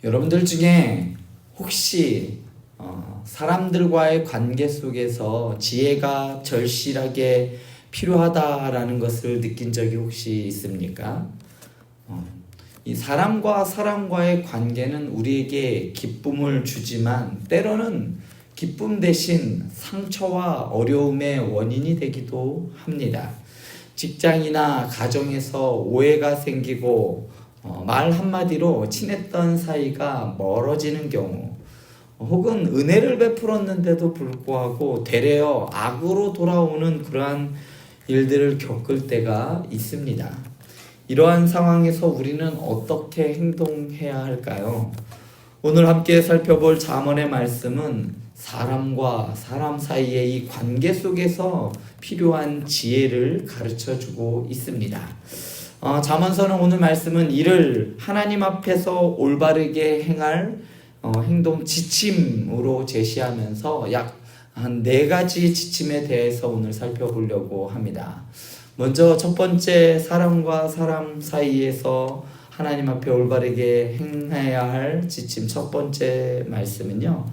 여러분들 중에 혹시 사람들과의 관계 속에서 지혜가 절실하게 필요하다라는 것을 느낀 적이 혹시 있습니까? 이 사람과 사람과의 관계는 우리에게 기쁨을 주지만 때로는 기쁨 대신 상처와 어려움의 원인이 되기도 합니다. 직장이나 가정에서 오해가 생기고 말 한마디로 친했던 사이가 멀어지는 경우, 혹은 은혜를 베풀었는데도 불구하고 되레어 악으로 돌아오는 그러한 일들을 겪을 때가 있습니다. 이러한 상황에서 우리는 어떻게 행동해야 할까요? 오늘 함께 살펴볼 잠언의 말씀은 사람과 사람 사이의 이 관계 속에서 필요한 지혜를 가르쳐주고 있습니다. 잠언서는 오늘 말씀은 이를 하나님 앞에서 올바르게 행할 행동 지침으로 제시하면서 약 한 4가지 지침에 대해서 오늘 살펴보려고 합니다. 먼저 첫 번째, 사람과 사람 사이에서 하나님 앞에 올바르게 행해야 할 지침 첫 번째 말씀은요,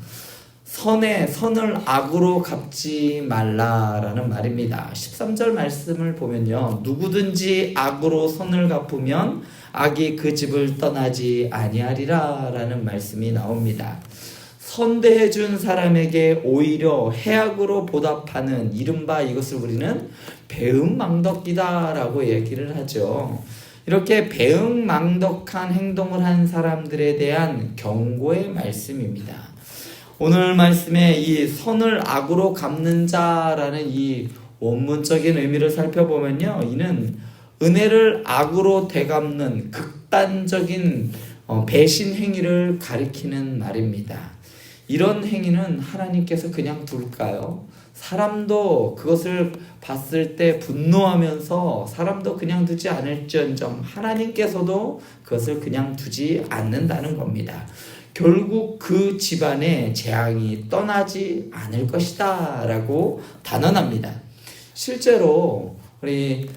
선을 악으로 갚지 말라라는 말입니다. 13절 말씀을 보면요, 누구든지 악으로 선을 갚으면 악이 그 집을 떠나지 아니하리라 라는 말씀이 나옵니다. 선대해준 사람에게 오히려 해악으로 보답하는 이른바 이것을 우리는 배은망덕이다라고 얘기를 하죠. 이렇게 배은망덕한 행동을 한 사람들에 대한 경고의 말씀입니다. 오늘 말씀에 이 선을 악으로 갚는 자라는 이 원문적인 의미를 살펴보면요, 이는 은혜를 악으로 되갚는 극단적인 배신 행위를 가리키는 말입니다. 이런 행위는 하나님께서 그냥 둘까요? 사람도 그것을 봤을 때 분노하면서 사람도 그냥 두지 않을지언정 하나님께서도 그것을 그냥 두지 않는다는 겁니다. 결국 그 집안에 재앙이 떠나지 않을 것이다 라고 단언합니다. 실제로 우리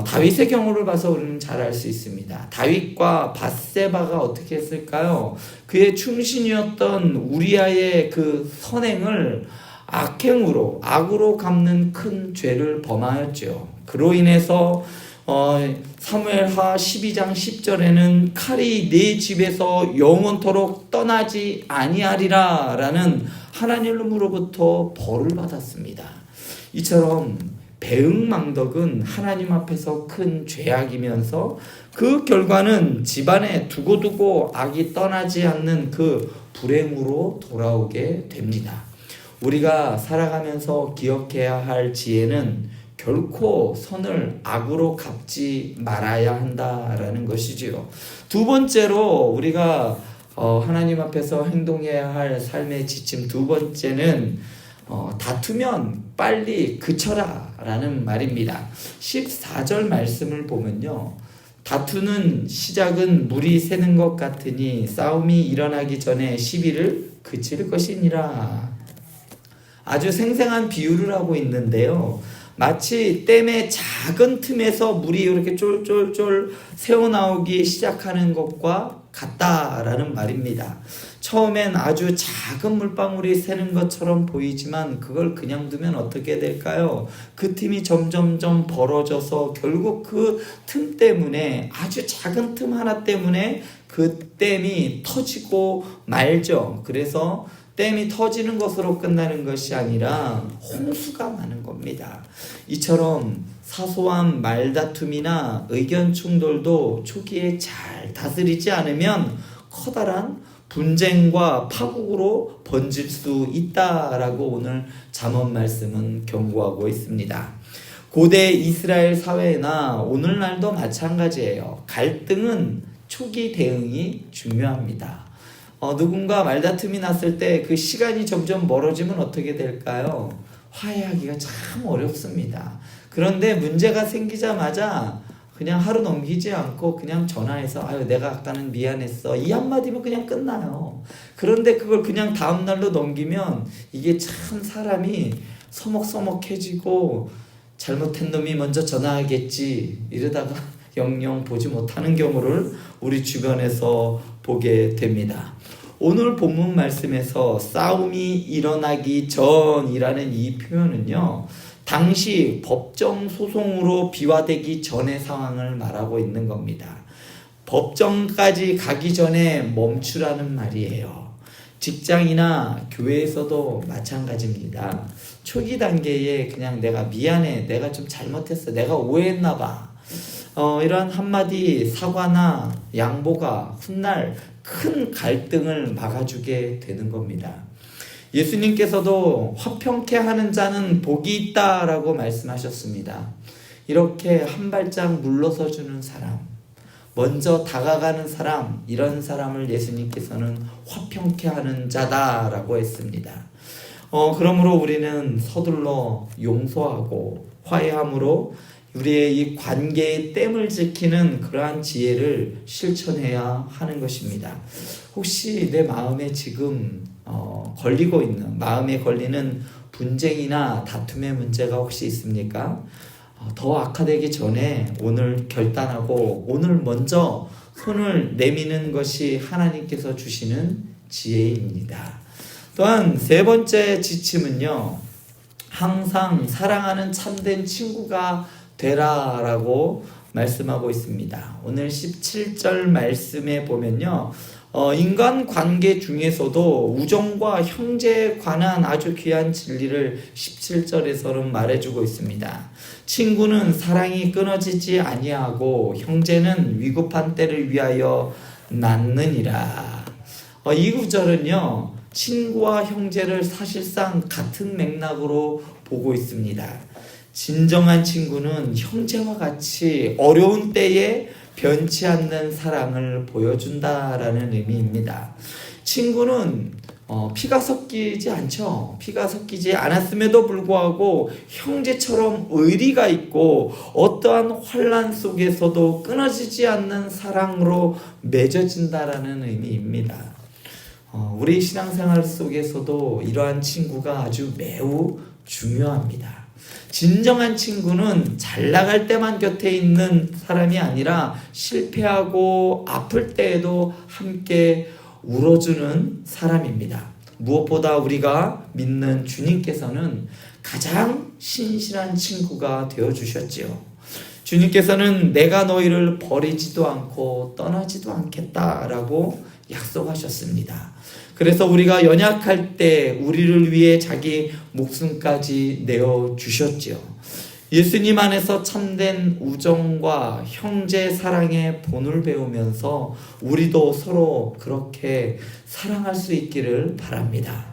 다윗의 경우를 봐서 우리는 잘 알 수 있습니다. 다윗과 밧세바가 어떻게 했을까요? 그의 충신이었던 우리아의 그 선행을 악으로 갚는 큰 죄를 범하였죠. 그로 인해서 사무엘하 12장 10절에는 칼이 네 집에서 영원토록 떠나지 아니하리라 라는 하나님으로부터 벌을 받았습니다. 이처럼 배은망덕은 하나님 앞에서 큰 죄악이면서 그 결과는 집안에 두고두고 악이 떠나지 않는 그 불행으로 돌아오게 됩니다. 우리가 살아가면서 기억해야 할 지혜는 결코 선을 악으로 갚지 말아야 한다라는 것이지요. 두 번째로 우리가 하나님 앞에서 행동해야 할 삶의 지침 두 번째는 다투면 빨리 그쳐라 라는 말입니다. 14절 말씀을 보면요, 다투는 시작은 물이 새는 것 같으니 싸움이 일어나기 전에 시비를 그칠 것이니라. 아주 생생한 비유를 하고 있는데요, 마치 댐의 작은 틈에서 물이 이렇게 쫄쫄쫄 새어나오기 시작하는 것과 같다라는 말입니다. 처음엔 아주 작은 물방울이 새는 것처럼 보이지만 그걸 그냥 두면 어떻게 될까요? 그 틈이 점점점 벌어져서 결국 그 틈 때문에, 아주 작은 틈 하나 때문에 그 댐이 터지고 말죠. 그래서 댐이 터지는 것으로 끝나는 것이 아니라 홍수가 나는 겁니다. 이처럼 사소한 말다툼이나 의견 충돌도 초기에 잘 다스리지 않으면 커다란 분쟁과 파국으로 번질 수 있다라고 오늘 잠언 말씀은 경고하고 있습니다. 고대 이스라엘 사회나 오늘날도 마찬가지예요. 갈등은 초기 대응이 중요합니다. 누군가 말다툼이 났을 때 그 시간이 점점 멀어지면 어떻게 될까요? 화해하기가 참 어렵습니다. 그런데 문제가 생기자마자 그냥 하루 넘기지 않고 그냥 전화해서 아유 내가 아까는 미안했어 이 한마디면 그냥 끝나요. 그런데 그걸 그냥 다음날로 넘기면 이게 참 사람이 서먹서먹해지고 잘못한 놈이 먼저 전화하겠지 이러다가 영영 보지 못하는 경우를 우리 주변에서 보게 됩니다. 오늘 본문 말씀에서 싸움이 일어나기 전이라는 이 표현은요, 당시 법정 소송으로 비화되기 전의 상황을 말하고 있는 겁니다. 법정까지 가기 전에 멈추라는 말이에요. 직장이나 교회에서도 마찬가지입니다. 초기 단계에 그냥 내가 미안해, 내가 좀 잘못했어, 내가 오해했나 봐, 이런 한마디 사과나 양보가 훗날 큰 갈등을 막아주게 되는 겁니다. 예수님께서도 화평케 하는 자는 복이 있다라고 말씀하셨습니다. 이렇게 한 발짝 물러서 주는 사람, 먼저 다가가는 사람, 이런 사람을 예수님께서는 화평케 하는 자다라고 했습니다. 그러므로 우리는 서둘러 용서하고 화해함으로 우리의 이 관계의 댐을 지키는 그러한 지혜를 실천해야 하는 것입니다. 혹시 내 마음에 지금 걸리고 있는, 마음에 걸리는 분쟁이나 다툼의 문제가 혹시 있습니까? 더 악화되기 전에 오늘 결단하고 오늘 먼저 손을 내미는 것이 하나님께서 주시는 지혜입니다. 또한 세 번째 지침은요, 항상 사랑하는 참된 친구가 되라라고 말씀하고 있습니다. 오늘 17절 말씀에 보면요, 인간관계 중에서도 우정과 형제에 관한 아주 귀한 진리를 17절에서는 말해주고 있습니다. 친구는 사랑이 끊어지지 아니하고 형제는 위급한 때를 위하여 낳느니라. 이 구절은요, 친구와 형제를 사실상 같은 맥락으로 보고 있습니다. 진정한 친구는 형제와 같이 어려운 때에 변치 않는 사랑을 보여준다라는 의미입니다. 친구는 피가 섞이지 않죠. 피가 섞이지 않았음에도 불구하고 형제처럼 의리가 있고 어떠한 환난 속에서도 끊어지지 않는 사랑으로 맺어진다라는 의미입니다. 우리 신앙생활 속에서도 이러한 친구가 아주 매우 중요합니다. 진정한 친구는 잘 나갈 때만 곁에 있는 사람이 아니라 실패하고 아플 때에도 함께 울어주는 사람입니다. 무엇보다 우리가 믿는 주님께서는 가장 신실한 친구가 되어주셨지요. 주님께서는 내가 너희를 버리지도 않고 떠나지도 않겠다라고 약속하셨습니다. 그래서 우리가 연약할 때 우리를 위해 자기 목숨까지 내어주셨지요. 예수님 안에서 참된 우정과 형제 사랑의 본을 배우면서 우리도 서로 그렇게 사랑할 수 있기를 바랍니다.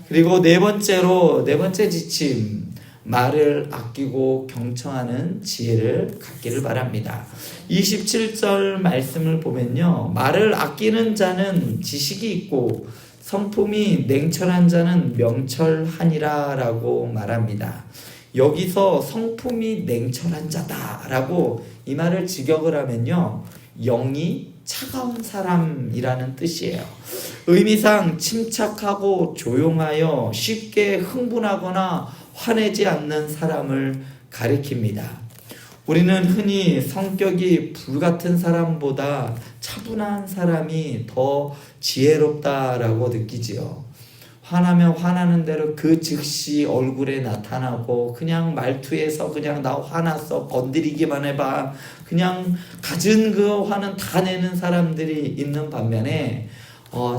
그리고 네 번째 지침, 말을 아끼고 경청하는 지혜를 갖기를 바랍니다. 27절 말씀을 보면요, 말을 아끼는 자는 지식이 있고 성품이 냉철한 자는 명철하니라 라고 말합니다. 여기서 성품이 냉철한 자다라고 이 말을 직역을 하면요, 영이 차가운 사람이라는 뜻이에요. 의미상 침착하고 조용하여 쉽게 흥분하거나 화내지 않는 사람을 가리킵니다. 우리는 흔히 성격이 불같은 사람보다 차분한 사람이 더 지혜롭다라고 느끼지요. 화나면 화나는 대로 그 즉시 얼굴에 나타나고 그냥 말투에서 그냥 나 화났어 건드리기만 해봐 그냥 가진 그 화는 다 내는 사람들이 있는 반면에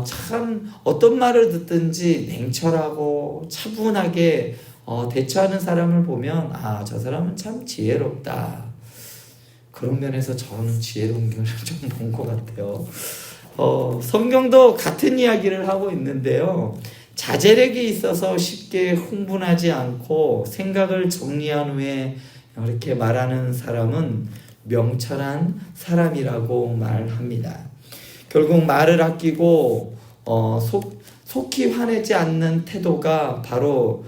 참 어떤 말을 듣든지 냉철하고 차분하게 대처하는 사람을 보면 저 사람은 참 지혜롭다. 그런 면에서 저는 지혜로운 경우를 좀 본 것 같아요. 성경도 같은 이야기를 하고 있는데요. 자제력이 있어서 쉽게 흥분하지 않고 생각을 정리한 후에 이렇게 말하는 사람은 명철한 사람이라고 말합니다. 결국 말을 아끼고 속히 화내지 않는 태도가 바로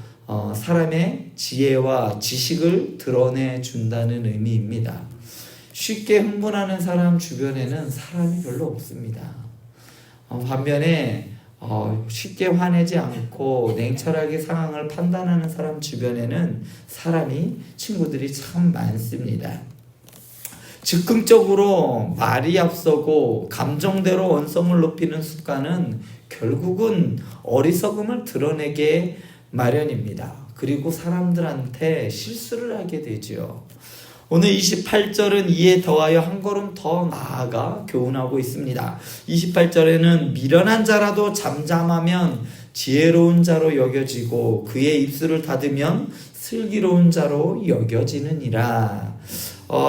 사람의 지혜와 지식을 드러내준다는 의미입니다. 쉽게 흥분하는 사람 주변에는 사람이 별로 없습니다. 반면에 쉽게 화내지 않고 냉철하게 상황을 판단하는 사람 주변에는 친구들이 참 많습니다. 즉흥적으로 말이 앞서고 감정대로 언성을 높이는 습관은 결국은 어리석음을 드러내게 마련입니다. 그리고 사람들한테 실수를 하게 되죠. 오늘 28절은 이에 더하여 한 걸음 더 나아가 교훈하고 있습니다. 28절에는 미련한 자라도 잠잠하면 지혜로운 자로 여겨지고 그의 입술을 닫으면 슬기로운 자로 여겨지느니라.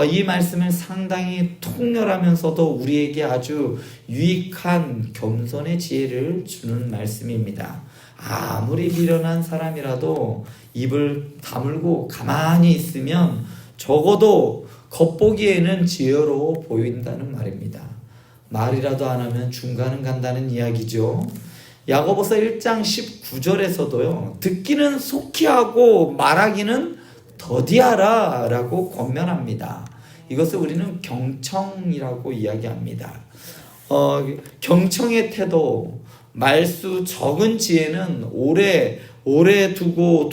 이 말씀은 상당히 통렬하면서도 우리에게 아주 유익한 겸손의 지혜를 주는 말씀입니다. 아무리 미련한 사람이라도 입을 다물고 가만히 있으면 적어도 겉보기에는 지혜로워 보인다는 말입니다. 말이라도 안 하면 중간은 간다는 이야기죠. 야고보서 1장 19절에서도요. 듣기는 속히 하고 말하기는 더디하라 라고 권면합니다. 이것을 우리는 경청이라고 이야기합니다. 경청의 태도, 말수 적은 지혜는 오래 두고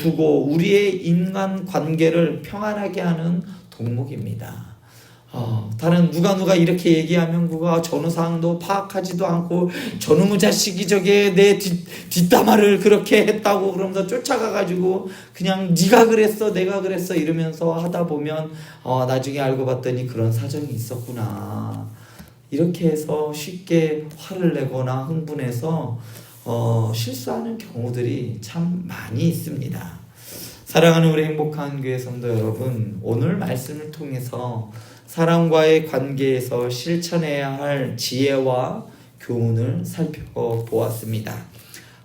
우리의 인간 관계를 평안하게 하는 동목입니다. 다른 누가 이렇게 얘기하면 그가 전후사항도 파악하지도 않고 저놈의 자식이 저게 내 뒷담화를 그렇게 했다고 그러면서 쫓아가가지고 그냥 네가 그랬어 내가 그랬어 이러면서 하다 보면 나중에 알고 봤더니 그런 사정이 있었구나. 이렇게 해서 쉽게 화를 내거나 흥분해서 실수하는 경우들이 참 많이 있습니다. 사랑하는 우리 행복한 교회 성도 여러분, 오늘 말씀을 통해서 사람과의 관계에서 실천해야 할 지혜와 교훈을 살펴보았습니다.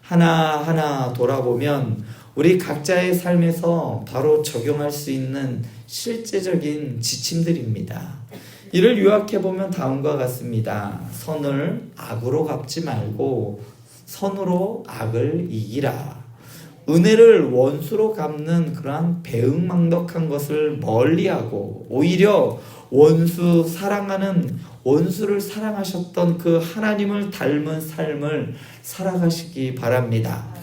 하나하나 돌아보면 우리 각자의 삶에서 바로 적용할 수 있는 실제적인 지침들입니다. 이를 요약해보면 다음과 같습니다. 선을 악으로 갚지 말고 선으로 악을 이기라. 은혜를 원수로 갚는 그러한 배은망덕한 것을 멀리하고 오히려 원수를 사랑하셨던 그 하나님을 닮은 삶을 살아가시기 바랍니다.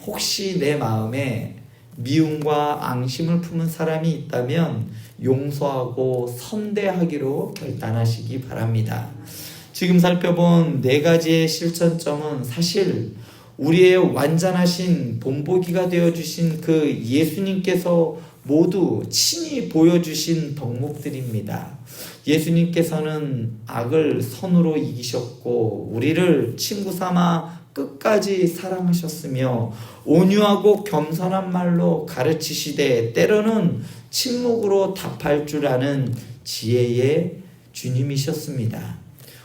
혹시 내 마음에 미움과 앙심을 품은 사람이 있다면 용서하고 선대하기로 결단하시기 바랍니다. 지금 살펴본 네 가지의 실천점은 사실 우리의 완전하신 본보기가 되어주신 그 예수님께서 모두 친히 보여주신 덕목들입니다. 예수님께서는 악을 선으로 이기셨고 우리를 친구 삼아 끝까지 사랑하셨으며 온유하고 겸손한 말로 가르치시되 때로는 침묵으로 답할 줄 아는 지혜의 주님이셨습니다.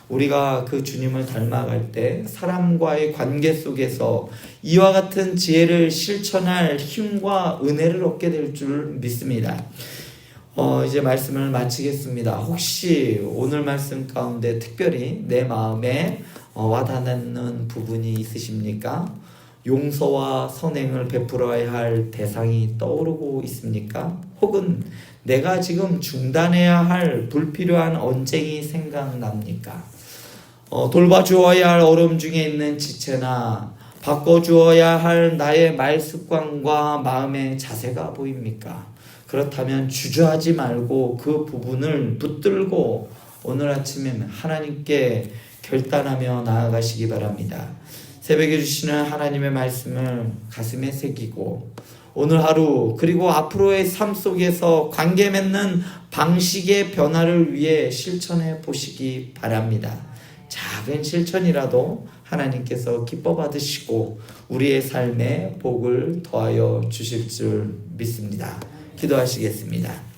우리가 그 주님을 닮아갈 때 사람과의 관계 속에서 이와 같은 지혜를 실천할 힘과 은혜를 얻게 될 줄 믿습니다. 이제 말씀을 마치겠습니다. 혹시 오늘 말씀 가운데 특별히 내 마음에 와닿는 부분이 있으십니까? 용서와 선행을 베풀어야 할 대상이 떠오르고 있습니까? 혹은 내가 지금 중단해야 할 불필요한 언쟁이 생각납니까? 돌봐주어야 할 어려움 중에 있는 지체나 바꿔주어야 할 나의 말 습관과 마음의 자세가 보입니까? 그렇다면 주저하지 말고 그 부분을 붙들고 오늘 아침에 하나님께 결단하며 나아가시기 바랍니다. 새벽에 주시는 하나님의 말씀을 가슴에 새기고 오늘 하루 그리고 앞으로의 삶 속에서 관계 맺는 방식의 변화를 위해 실천해 보시기 바랍니다. 작은 실천이라도 하나님께서 기뻐 받으시고 우리의 삶에 복을 더하여 주실 줄 믿습니다. 기도하시겠습니다.